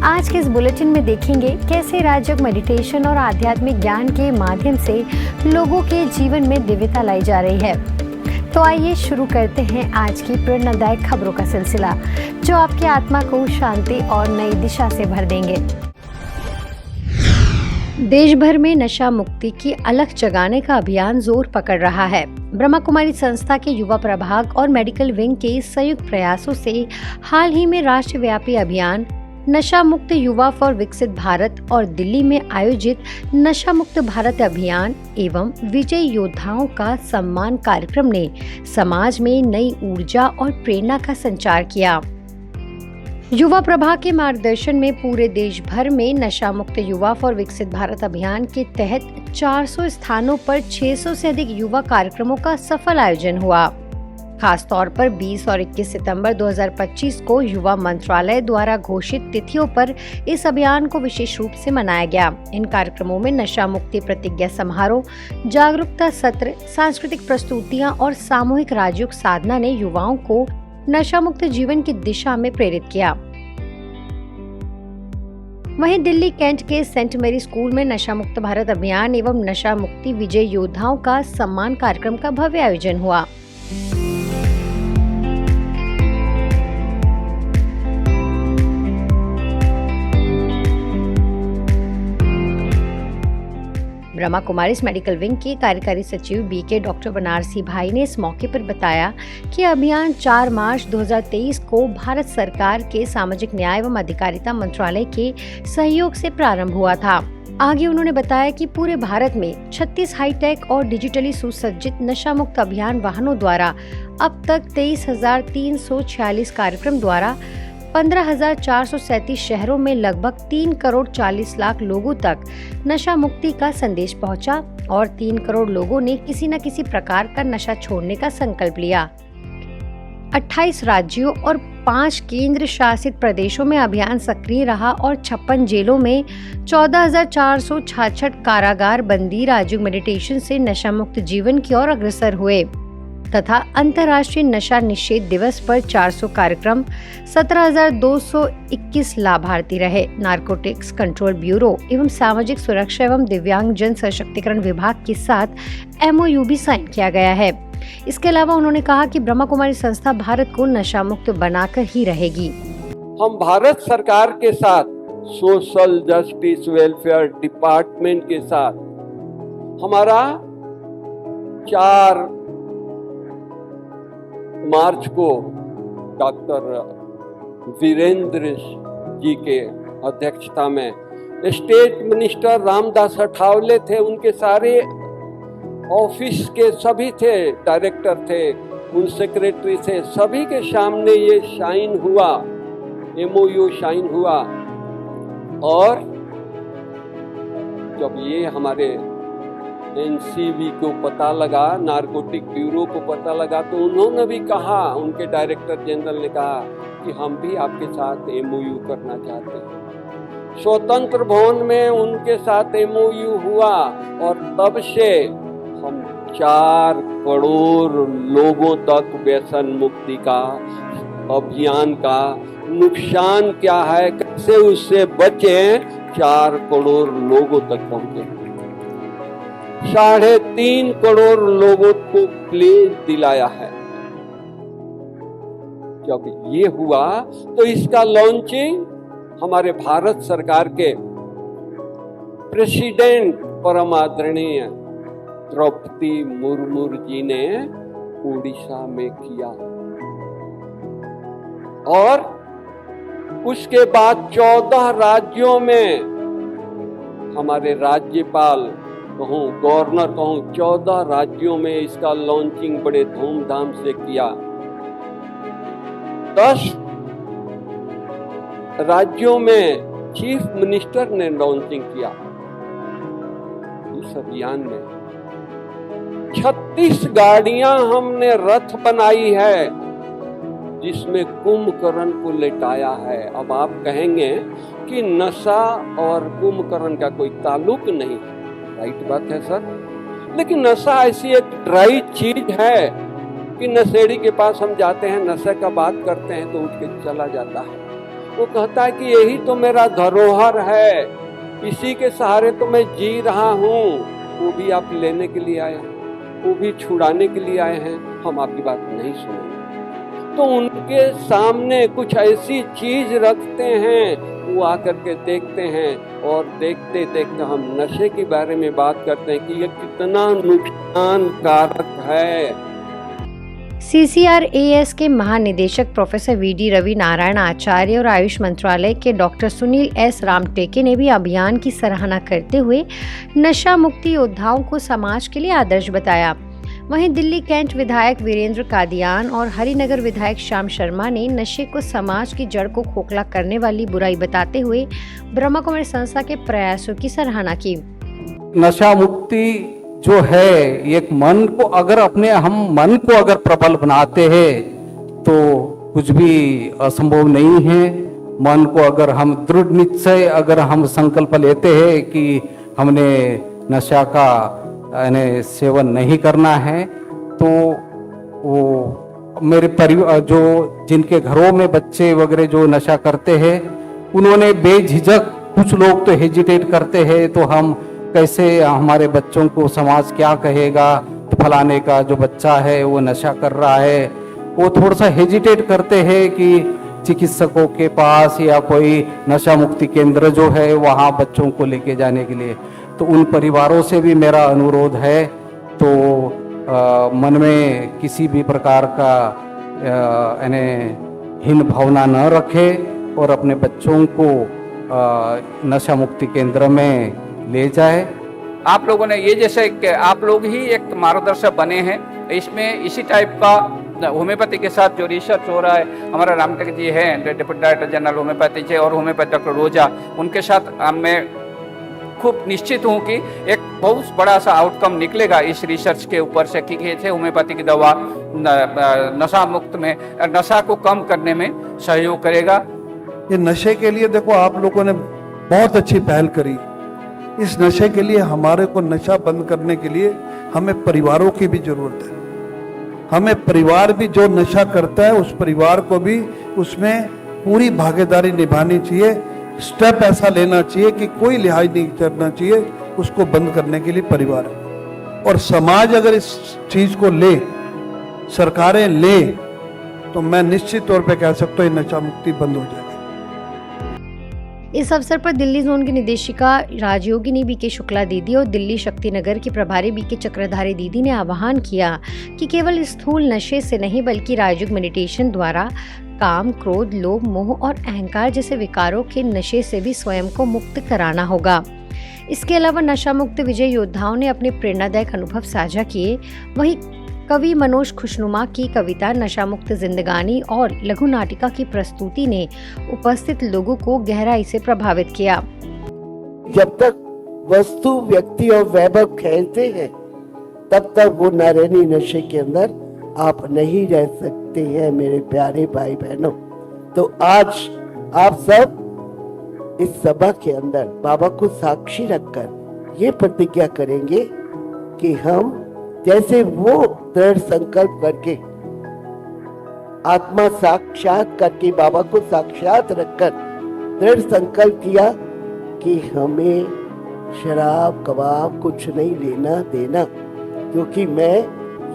आज के इस बुलेटिन में देखेंगे कैसे राजयोग मेडिटेशन और आध्यात्मिक ज्ञान के माध्यम से लोगों के जीवन में दिव्यता लाई जा रही है। तो आइए शुरू करते हैं आज की प्रेरणादायक खबरों का सिलसिला, जो आपकी आत्मा को शांति और नई दिशा से भर देंगे। देश भर में नशा मुक्ति की अलख जगाने का अभियान जोर पकड़ रहा है। ब्रह्मा कुमारी संस्था के युवा प्रभाग और मेडिकल विंग के संयुक्त प्रयासों से हाल ही में राष्ट्रव्यापी अभियान नशा मुक्त युवा फॉर विकसित भारत और दिल्ली में आयोजित नशा मुक्त भारत अभियान एवं विजय योद्धाओं का सम्मान कार्यक्रम ने समाज में नई ऊर्जा और प्रेरणा का संचार किया। युवा प्रभाग के मार्गदर्शन में पूरे देश भर में नशा मुक्त युवा फॉर विकसित भारत अभियान के तहत 400 स्थानों पर 600 से अधिक युवा कार्यक्रमों का सफल आयोजन हुआ। खास तौर पर 20 और 21 सितंबर 2025 को युवा मंत्रालय द्वारा घोषित तिथियों पर इस अभियान को विशेष रूप से मनाया गया। इन कार्यक्रमों में नशा मुक्ति प्रतिज्ञा समारोह, जागरूकता सत्र, सांस्कृतिक प्रस्तुतियां और सामूहिक राजयोग साधना ने युवाओं को नशा मुक्त जीवन की दिशा में प्रेरित किया। वहीं दिल्ली कैंट के सेंट मेरी स्कूल में नशा मुक्त भारत अभियान एवं नशा मुक्ति विजय योद्धाओं का सम्मान कार्यक्रम का भव्य आयोजन हुआ। ब्रह्मा कुमारीज मेडिकल विंग के कार्यकारी सचिव बीके डॉक्टर बनारसी भाई ने इस मौके पर बताया कि अभियान 4 मार्च 2023 को भारत सरकार के सामाजिक न्याय एवं अधिकारिता मंत्रालय के सहयोग से प्रारंभ हुआ था। आगे उन्होंने बताया कि पूरे भारत में 36 हाईटेक और डिजिटली सुसज्जित नशा मुक्त अभियान वाहनों द्वारा अब तक 23,346 कार्यक्रम द्वारा 15,437 शहरों में लगभग 3 करोड़ 40 लाख लोगों तक नशा मुक्ति का संदेश पहुंचा और 3 करोड़ लोगों ने किसी न किसी प्रकार का नशा छोड़ने का संकल्प लिया। 28 राज्यों और 5 केंद्र शासित प्रदेशों में अभियान सक्रिय रहा और 56 जेलों में 14,466 कारागार बंदी राजयोग मेडिटेशन से नशा मुक्त जीवन की ओर अग्रसर हुए तथा अंतर्राष्ट्रीय नशा निषेध दिवस पर 400 कार्यक्रम, 17,221 लाभार्थी रहे। नारकोटिक्स कंट्रोल ब्यूरो एवं सामाजिक सुरक्षा एवं दिव्यांग जन सशक्तिकरण विभाग के साथ MOU भी साइन किया गया है। इसके अलावा उन्होंने कहा कि ब्रह्मा कुमारी संस्था भारत को नशा मुक्त बनाकर ही रहेगी। हम भारत सरकार के साथ सोशल जस्टिस वेलफेयर डिपार्टमेंट के साथ हमारा 4 मार्च को डॉक्टर वीरेंद्र जी के अध्यक्षता में स्टेट मिनिस्टर रामदास अठावले थे, उनके सारे ऑफिस के सभी थे, डायरेक्टर थे, उन सेक्रेटरी थे, सभी के सामने ये साइन हुआ, MOU साइन हुआ। और जब ये हमारे NCB को पता लगा, नारकोटिक ब्यूरो को पता लगा, तो उन्होंने भी कहा, उनके डायरेक्टर जनरल ने कहा कि हम भी आपके साथ MOU करना चाहते हैं। स्वतंत्र भवन में उनके साथ MOU हुआ और तब से हम 4 करोड़ लोगों तक व्यसन मुक्ति का अभियान का नुकसान क्या है, कैसे उससे बचें, 4 करोड़ लोगों तक पहुंचे। 3.5 करोड़ लोगों को प्लेज दिलाया है। जब ये हुआ तो इसका लॉन्चिंग हमारे भारत सरकार के प्रेसिडेंट परम आदरणीय द्रौपदी मुर्मू जी ने उड़ीसा में किया और उसके बाद 14 राज्यों में हमारे राज्यपाल कहूँ, गवर्नर कहूँ, 14 राज्यों में इसका लॉन्चिंग बड़े धूमधाम से किया। 10 राज्यों में चीफ मिनिस्टर ने लॉन्चिंग किया। इस अभियान में 36 गाड़ियां हमने रथ बनाई है, जिसमें कुंभकर्ण को लेटाया है। अब आप कहेंगे कि नशा और कुंभकर्ण का कोई ताल्लुक नहीं, राइट बात है सर, लेकिन नशा ऐसी एक ड्राई चीज है कि नशेड़ी के पास हम जाते हैं, नशे का बात करते हैं तो उठ के चला जाता है। वो कहता है कि यही तो मेरा धरोहर है, इसी के सहारे तो मैं जी रहा हूँ। वो भी आप लेने के लिए आए हैं, वो भी छुड़ाने के लिए आए हैं, हम आपकी बात नहीं सुनेंगे। तो उनके सामने कुछ ऐसी चीज रखते हैं, वो आकर के देखते हैं, और देखते देखते हम नशे के बारे में बात करते हैं कि ये कितना नुकसानकारक है। CCRAS के महानिदेशक प्रोफेसर VD रवि नारायण आचार्य और आयुष मंत्रालय के डॉक्टर सुनील S रामटेके ने भी अभियान की सराहना करते हुए नशा मुक्ति योद्धाओं को समाज के लिए आदर्श बताया। वहीं दिल्ली कैंट विधायक वीरेंद्र कादियान और हरिनगर विधायक श्याम शर्मा ने नशे को समाज की जड़ को खोखला करने वाली बुराई बताते हुए ब्रह्मा कुमारी संस्था के प्रयासों की सराहना की। नशा मुक्ति जो है, एक मन को अगर हम मन को अगर प्रबल बनाते हैं तो कुछ भी असंभव नहीं है। मन को अगर हम दृढ़ निश्चय अगर हम संकल्प लेते हैं कि हमने नशा का सेवन नहीं करना है, तो वो मेरे परिवार जो जिनके घरों में बच्चे वगैरह जो नशा करते हैं, उन्होंने बेझिझक, कुछ लोग तो हेजिटेट करते हैं, तो हम कैसे हमारे बच्चों को समाज क्या कहेगा, तो फलाने का जो बच्चा है वो नशा कर रहा है, वो थोड़ा सा हेजिटेट करते हैं कि चिकित्सकों के पास या कोई नशा मुक्ति केंद्र जो है वहाँ बच्चों को लेके जाने के लिए। तो उन परिवारों से भी मेरा अनुरोध है, तो मन में किसी भी प्रकार का हीन भावना न रखे और अपने बच्चों को नशा मुक्ति केंद्र में ले जाए। आप लोगों ने ये जैसे आप लोग ही एक मार्गदर्शक बने हैं, इसमें इसी टाइप का होम्योपैथी के साथ जो रिसर्च हो रहा है, हमारा रामटेक जी हैं डिप्टी डायरेक्टर जनरल होम्योपैथी से, और होम्योपैथी डॉक्टर रोजा, उनके साथ मैं खूब निश्चित हूँ कि एक बहुत बड़ा सा आउटकम निकलेगा इस रिसर्च के ऊपर से, कि कैसे होम्योपैथी की दवा नशा मुक्त में, नशा को कम करने में सहयोग करेगा। ये नशे के लिए देखो आप लोगों ने बहुत अच्छी पहल करी। इस नशे के लिए हमारे को नशा बंद करने के लिए हमें परिवारों की भी जरूरत है। हमें परिवार भी जो नशा करता है उस परिवार को भी उसमें पूरी भागीदारी निभानी चाहिए। स्टेप ऐसा लेना चाहिए कि कोई लिहाज नहीं करना चाहिए उसको बंद करने के लिए परिवार। और समाज अगर इस चीज को ले, सरकारें ले, तो मैं निश्चित तौर पे कह सकता हूँ नशा मुक्ति बंद हो जाएगी। इस अवसर पर दिल्ली जोन की निदेशिका राजयोगिनी BK शुक्ला दीदी और दिल्ली शक्तिनगर की प्रभारी BK चक्रधारी दीदी ने आह्वान किया कि केवल स्थूल नशे से नहीं बल्कि राजयोग मेडिटेशन द्वारा काम, क्रोध, लोभ, मोह और अहंकार जैसे विकारों के नशे से भी स्वयं को मुक्त कराना होगा। इसके अलावा नशा मुक्त विजय योद्धाओं ने अपने प्रेरणादायक अनुभव साझा किए। वहीं कवि मनोज खुशनुमा की कविता नशा मुक्त जिंदगानी और लघु नाटिका की प्रस्तुति ने उपस्थित लोगों को गहराई से प्रभावित किया। जब तक वस्तु, व्यक्ति और वैभव खेलते हैं तब तक वो नारायणी नशे के अंदर आप नहीं रह सकते हैं मेरे प्यारे भाई बहनों। तो आज आप सब इस सभा के अंदर बाबा को साक्षी रखकर ये प्रतिज्ञा करेंगे कि हम जैसे वो दृढ़ संकल्प करके, आत्मा साक्षात करके, बाबा को साक्षात रखकर दृढ़ संकल्प किया कि हमें शराब कबाब कुछ नहीं लेना देना, क्योंकि मैं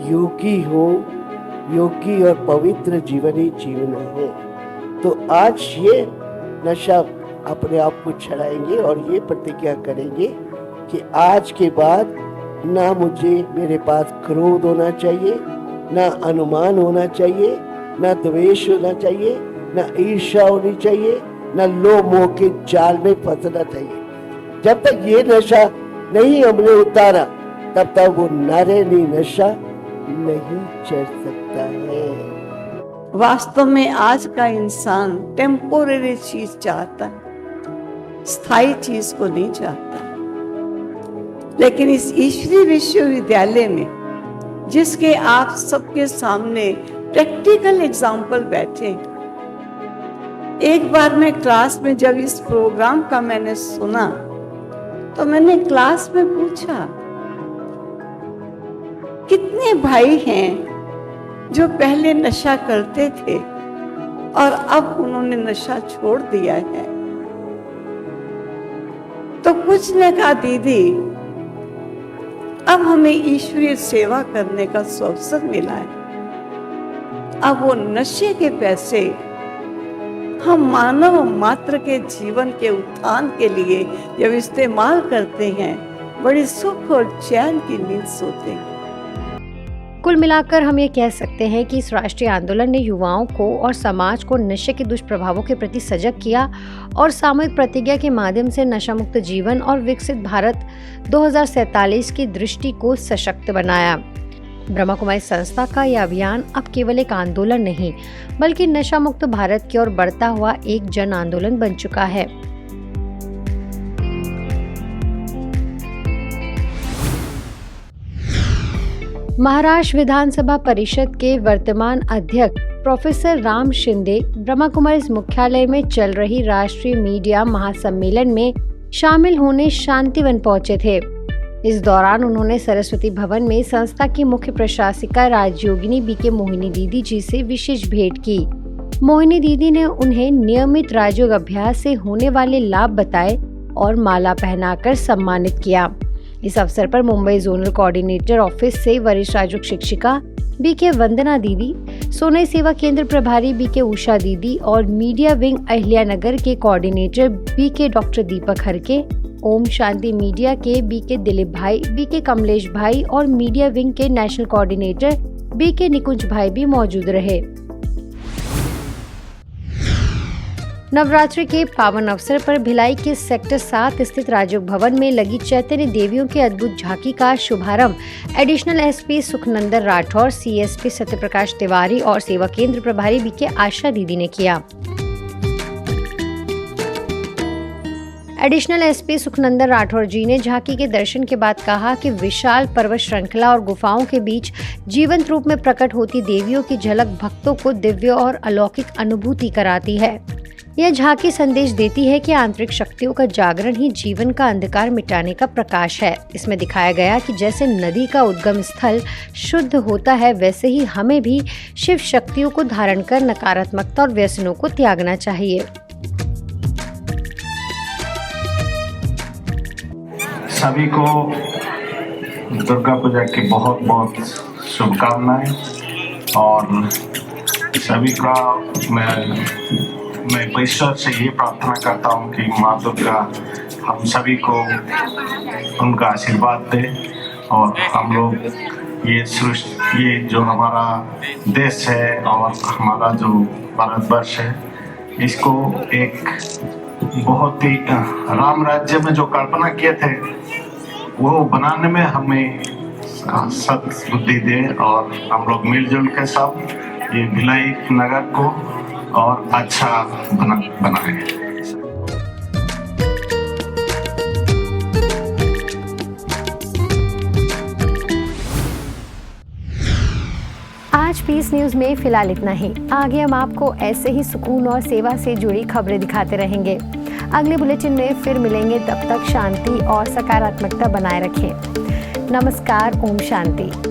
योगी हूँ, योगी और पवित्र जीवन ही जीवन है। तो आज ये नशा अपने आप को छड़ाएंगे और ये प्रतिज्ञा करेंगे कि आज के बाद ना मुझे मेरे पास क्रोध होना चाहिए, ना अनुमान होना चाहिए, ना द्वेष होना चाहिए, ना ईर्ष्या होनी चाहिए, ना लोभ मोह के जाल में फंसना चाहिए। जब तक ये नशा नहीं हमने उतारा तब तक वो नारायणी नशा नहीं चढ़ सकता है। वास्तव में आज का इंसान टेम्पोररी चीज चाहता है, स्थायी चीज को नहीं चाहता। लेकिन इस ईश्वरीय विश्वविद्यालय में जिसके आप सबके सामने प्रैक्टिकल एग्जाम्पल बैठे, एक बार मैं क्लास में जब इस प्रोग्राम का मैंने सुना तो मैंने क्लास में पूछा, कितने भाई हैं जो पहले नशा करते थे और अब उन्होंने नशा छोड़ दिया है। तो कुछ ने कहा, दीदी अब हमें ईश्वरीय सेवा करने का अवसर मिला है। अब वो नशे के पैसे हम मानव मात्र के जीवन के उत्थान के लिए जब इस्तेमाल करते हैं, बड़ी सुख और चैन की नींद सोते हैं। कुल मिलाकर हम ये कह सकते हैं कि इस राष्ट्रीय आंदोलन ने युवाओं को और समाज को नशे के दुष्प्रभावों के प्रति सजग किया और सामूहिक प्रतिज्ञा के माध्यम से नशा मुक्त जीवन और विकसित भारत 2047 की दृष्टि को सशक्त बनाया। ब्रह्मा कुमारी संस्था का यह अभियान अब केवल एक आंदोलन नहीं, बल्कि नशा मुक्त भारत की ओर बढ़ता हुआ एक जन आंदोलन बन चुका है। महाराष्ट्र विधानसभा परिषद के वर्तमान अध्यक्ष प्रोफेसर राम शिंदे ब्रह्मा कुमारी मुख्यालय में चल रही राष्ट्रीय मीडिया महासम्मेलन में शामिल होने शांतिवन पहुंचे थे। इस दौरान उन्होंने सरस्वती भवन में संस्था की मुख्य प्रशासिका राजयोगिनी बीके मोहिनी दीदी जी से विशेष भेंट की। मोहिनी दीदी ने उन्हें नियमित राजयोग अभ्यास से होने वाले लाभ बताए और माला पहनाकर सम्मानित किया। इस अवसर पर मुंबई जोनल कोऑर्डिनेटर ऑफिस से वरिष्ठ राजयोग शिक्षिका बीके वंदना दीदी, सोनई सेवा केंद्र प्रभारी बीके उषा दीदी और मीडिया विंग अहिल्यानगर के कोऑर्डिनेटर बीके डॉक्टर दीपक हरके, ओम शांति मीडिया के बीके दिलीप भाई, बीके कमलेश भाई और मीडिया विंग के नेशनल कोऑर्डिनेटर बीके निकुंज भाई भी मौजूद रहे। नवरात्रि के पावन अवसर पर भिलाई के सेक्टर 7 स्थित राजयोग भवन में लगी चैतन्य देवियों की अद्भुत झांकी का शुभारंभ additional SP Sukhnandan Rathore, CSP Satyaprakash Tiwari और सेवा केंद्र प्रभारी बीके आशा दीदी ने किया। एडिशनल एसपी सुखनंदन राठौर जी ने झांकी के दर्शन के बाद कहा कि विशाल पर्वत श्रृंखला और गुफाओं के बीच जीवंत रूप में प्रकट होती देवियों की झलक भक्तों को दिव्य और अलौकिक अनुभूति कराती है। यह झांकी संदेश देती है कि आंतरिक शक्तियों का जागरण ही जीवन का अंधकार मिटाने का प्रकाश है। इसमें दिखाया गया कि जैसे नदी का उद्गम स्थल शुद्ध होता है, वैसे ही हमें भी शिव शक्तियों को धारण कर नकारात्मकता और व्यसनों को त्यागना चाहिए। सभी को दुर्गा पूजा की बहुत बहुत शुभकामनाएं और सभी का मैं ईश्वर से ये प्रार्थना करता हूँ कि माँ दुर्गा हम सभी को उनका आशीर्वाद दे और हम लोग ये जो हमारा देश है और हमारा जो भारतवर्ष है, इसको एक बहुत ही राम राज्य में जो कल्पना किए थे वो बनाने में हमें सद्बुद्धि दे और हम लोग मिलजुल के सब ये भिलाई नगर को और अच्छा बनाए। आज पीस न्यूज में फिलहाल इतना ही। आगे हम आपको ऐसे ही सुकून और सेवा से जुड़ी खबरें दिखाते रहेंगे। अगले बुलेटिन में फिर मिलेंगे, तब तक शांति और सकारात्मकता बनाए रखें। नमस्कार, ओम शांति।